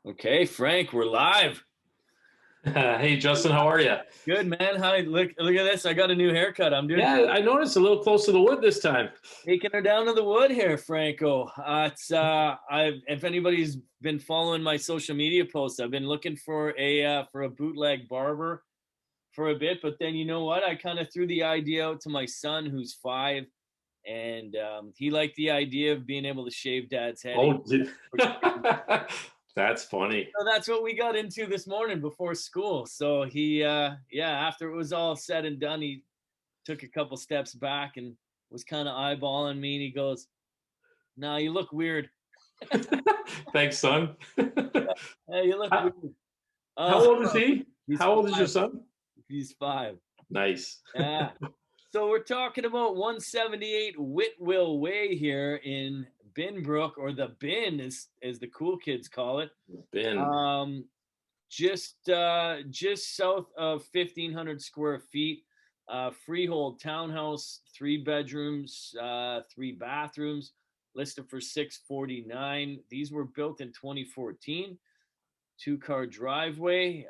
Okay, Frank, we're live. Hey Justin, how are you? Good man. Hi, look at this. I got a new haircut. I'm doing Yeah, I noticed a little close to the wood this time. taking her down to the wood here, Franco. It's I've if anybody's been following my social media posts, I've been looking for a bootleg barber for a bit, but then you know what? I kind of threw the idea out to my son who's 5, and he liked the idea of being able to shave dad's head. Oh, that's funny. So that's what we got into this morning before school. So yeah, after it was all said and done, he took a couple steps back and was kind of eyeballing me. And he goes, "No, you look weird. Thanks, son. Hey, you look How, weird." how Oh, old is he? he's How old is your 5. son? He's 5. Nice. Yeah. So we're talking about 178 Whitwell Way here in Binbrook, or the Bin, as the cool kids call it. Ben. Um, just south of 1,500 square feet. Freehold townhouse, 3 bedrooms, 3 bathrooms, listed for 649. These were built in 2014. 2-car driveway.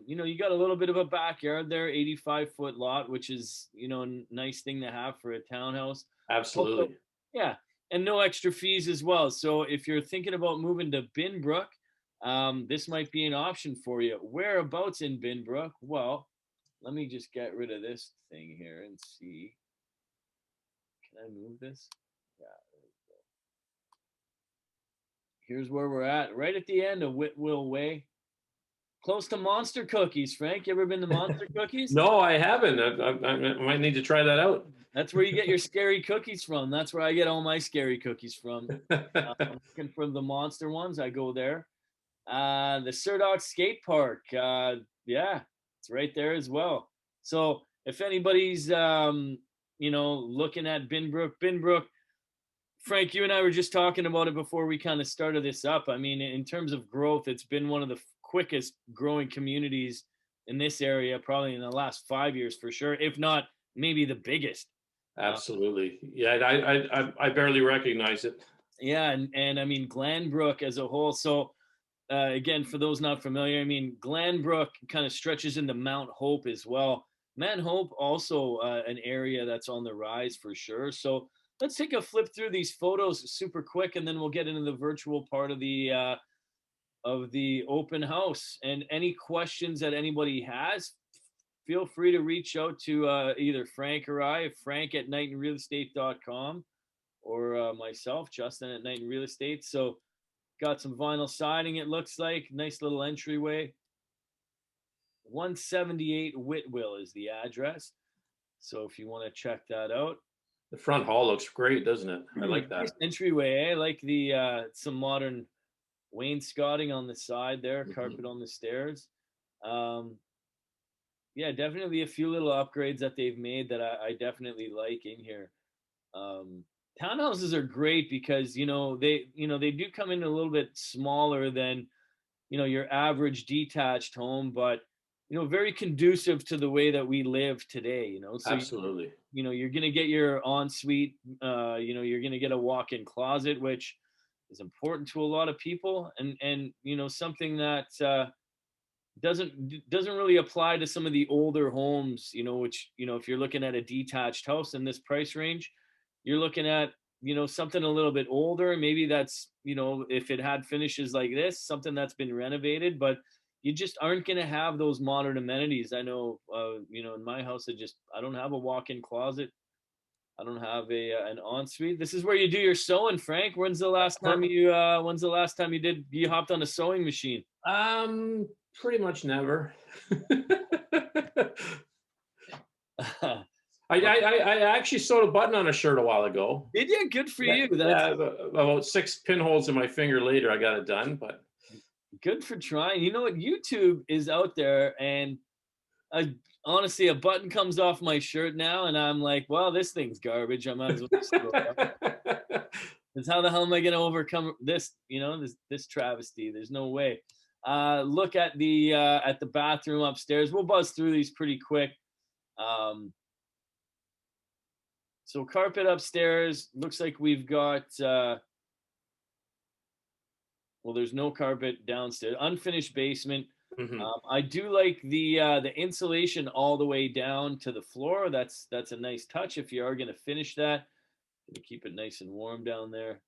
You got a little bit of a backyard there, 85-foot lot, which is a nice thing to have for a townhouse. Also, Absolutely. yeah, and no extra fees as well. So if you're thinking about moving to Binbrook, this might be an option for you. Whereabouts in Binbrook? Well, let me just get rid of this thing here and see. Can I move this? Yeah. Here's where we're at, right at the end of Whitwell Way, close to Monster Cookies. Frank, you ever been to Monster Cookies? No, I haven't. I might need to try that out. That's where you get your scary cookies from. That's where I get all my scary cookies from. I'm looking for the monster ones. I go there. The Surdock Skate Park. Yeah, it's right there as well. So if anybody's looking at Binbrook, Frank, you and I were just talking about it before we kind of started this up. I mean, in terms of growth, it's been one of the quickest growing communities in this area, probably in the last 5 years for sure, if not maybe the biggest. Uh, Absolutely. Yeah, I barely recognize it. yeah, and I mean Glanbrook as a whole. So again, for those not familiar, I mean Glanbrook kind of stretches into Mount Hope as well. Mount Hope also an area that's on the rise for sure. So let's take a flip through these photos super quick, and then we'll get into the virtual part of the open house. And any questions that anybody has, feel free to reach out to either Frank or I, Frank at knightonrealestate.com, or myself, Justin at Knighton Real Estate. So got some vinyl siding, it looks like. Nice little entryway. 178 Whitwell is the address. So if you want to check that out. The front hall looks great, doesn't it? I like Nice that. entryway. I like the some modern wainscoting on the side there, carpet on the stairs. Um, yeah, definitely a few little upgrades that they've made that I definitely like in here. Um, Townhouses are great because they do come in a little bit smaller than your average detached home, but very conducive to the way that we live today. So Absolutely. you're gonna get your ensuite. You're gonna get a walk-in closet, which is important to a lot of people, and something that doesn't really apply to some of the older homes, which if you're looking at a detached house in this price range, you're looking at something a little bit older. Maybe that's if it had finishes like this, something that's been renovated, but you just aren't going to have those modern amenities. I know in my house, I don't have a walk-in closet. I don't have an ensuite. This is where you do your sewing, Frank. When's the last time you hopped on a sewing machine? Pretty much never. Well, I actually sewed a button on a shirt a while ago. did you? Good for Yeah, you. That's yeah. About 6 pinholes in my finger later, I got it done. But good for trying. You know what? YouTube is out there, and honestly, a button comes off my shirt now, and I'm like, well, this thing's garbage. I might as well just throw it out. Because how the hell am I going to overcome this? This travesty. There's no way. Look at the bathroom upstairs. We'll buzz through these pretty quick. So carpet upstairs. Looks like we've got Well, there's no carpet downstairs. Unfinished basement. Hmm. I do like the insulation all the way down to the floor. That's a nice touch if you are going to finish that. To keep it nice and warm down there.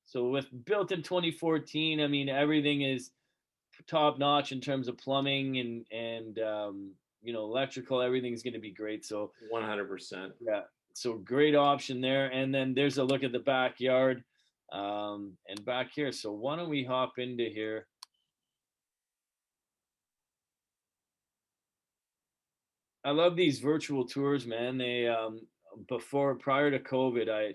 So with built in 2014, I mean everything is top notch in terms of plumbing and electrical. Everything's going to be great. So 100%. yeah, so great option there. And then there's a look at the backyard and back here. So why don't we hop into here? I love these virtual tours, man. They before prior to COVID,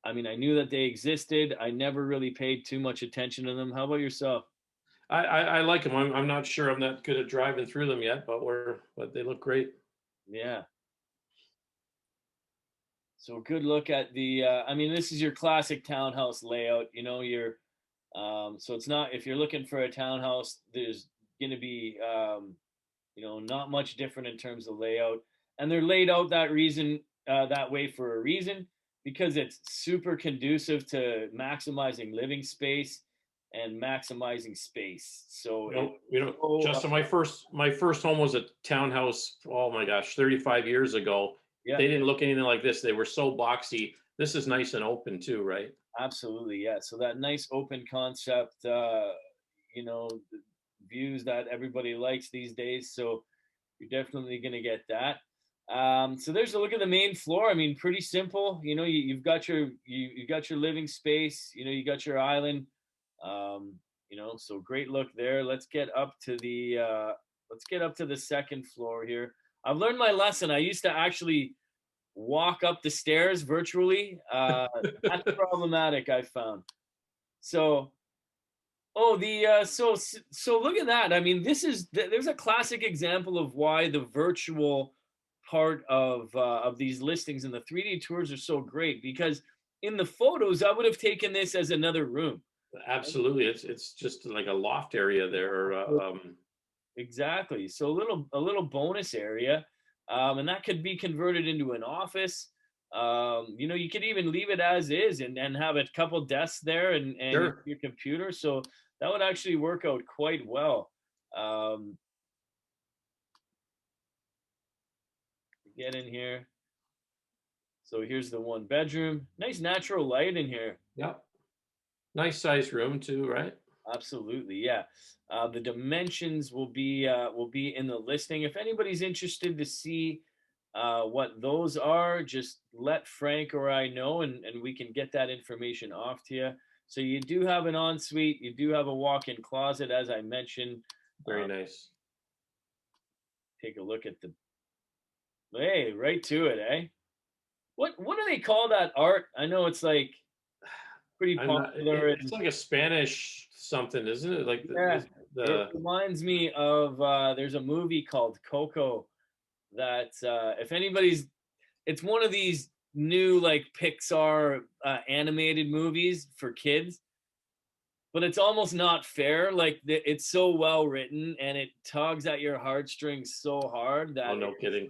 I mean I knew that they existed. I never really paid too much attention to them. How about yourself? I like them. I'm not sure I'm not good at driving through them yet, but they look great. Yeah. So good look at the I mean this is your classic townhouse layout, so it's not if you're looking for a townhouse, there's going to be not much different in terms of layout. And they're laid out that way for a reason because it's super conducive to maximizing living space and maximizing space. So it's so Justin, my first home was a townhouse. Oh my gosh, 35 years ago. yeah, They didn't look anything like this. They were so boxy. This is nice and open too, right? absolutely, yeah. So that nice open concept, the views that everybody likes these days. So you're definitely going to get that. So there's a look at the main floor. I mean, pretty simple. You've got you've got your living space. You got your island. So great look there. Let's get up to the second floor here. I've learned my lesson. I used to actually walk up the stairs virtually. That's problematic, I found. So, oh, so look at that. I mean, there's a classic example of why the virtual part of these listings and the 3D tours are so great because in the photos I would have taken this as another room. Absolutely. It's just like a loft area there. Exactly. So a little bonus area, and that could be converted into an office. You could even leave it as is and have a couple desks there and Sure. your computer. So that would actually work out quite well. Um, get in here. So here's the one bedroom. Nice natural light in here. Yep. Nice size room too, right? Absolutely, yeah. The dimensions will be in the listing. If anybody's interested to see what those are, just let Frank or I know, and we can get that information off to you. So you do have an ensuite, you do have a walk-in closet, as I mentioned. Very nice. Take a look at the hey, right to it, eh? What do they call that art? I know it's like pretty I'm not. popular It's in like a Spanish something, isn't it? Like yeah. It the reminds me of there's a movie called Coco that if anybody's it's one of these new like Pixar animated movies for kids, but it's almost not fair. Like it's so well written and it tugs at your heartstrings so hard oh, that no it's kidding.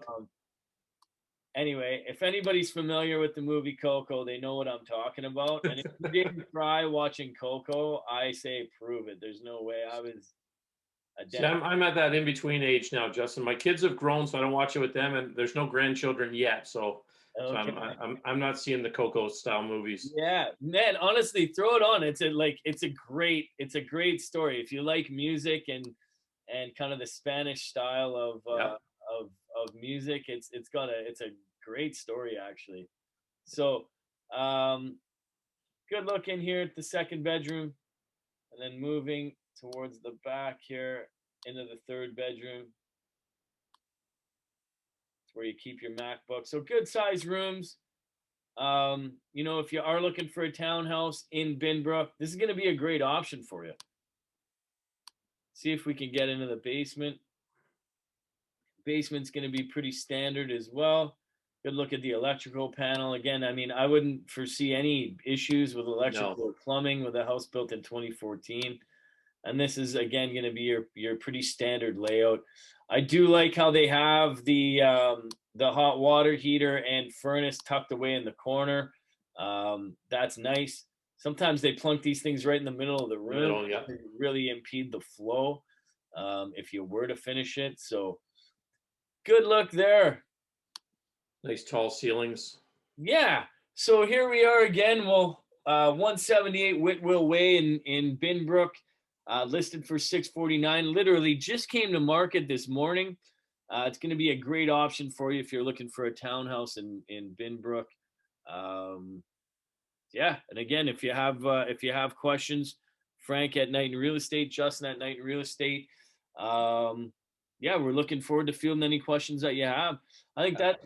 anyway, if anybody's familiar with the movie Coco, they know what I'm talking about. And if you didn't cry watching Coco, I say prove it. There's no way I was a See, dent. I'm at that in between age now, Justin. My kids have grown, so I don't watch it with them, and there's no grandchildren yet. So Okay. I'm not seeing the Coco style movies. Yeah, man, honestly, throw it on. It's a great story. If you like music and kind of the Spanish style Yeah. of music, it's a great story actually. So, um good look in here at the second bedroom and then moving towards the back here into the third bedroom where you keep your MacBook. So good size rooms. If you are looking for a townhouse in Binbrook, this is going to be a great option for you. See if we can get into the basement. Basement's going to be pretty standard as well. Good look at the electrical panel. Again, I mean, I wouldn't foresee any issues with electrical No. or plumbing with a house built in 2014. And this is again going to be your pretty standard layout. I do like how they have the hot water heater and furnace tucked away in the corner. That's nice. sometimes they plunk these things right in the middle of the room. Middle, yeah. It really impede the flow if you were to finish it. So good luck there. Nice tall ceilings. Yeah. So here we are again. Well, 178 Whitwell Way in Binbrook, listed for 649. Literally just came to market this morning. It's going to be a great option for you if you're looking for a townhouse in Binbrook. Yeah, and again, if you have questions, Frank at Night in Real Estate, Justin at Night in Real Estate. Yeah, we're looking forward to fielding any questions that you have. I think that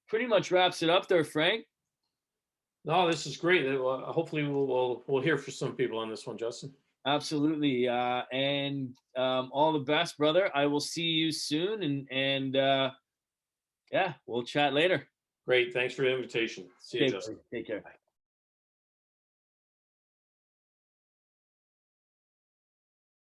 pretty much wraps it up there, Frank. No, this is great. Hopefully, we'll hear from some people on this one, Justin. Absolutely, and all the best, brother. I will see you soon, and yeah, we'll chat later. Great. Thanks for the invitation. See you, Okay, Justin. take care. Bye.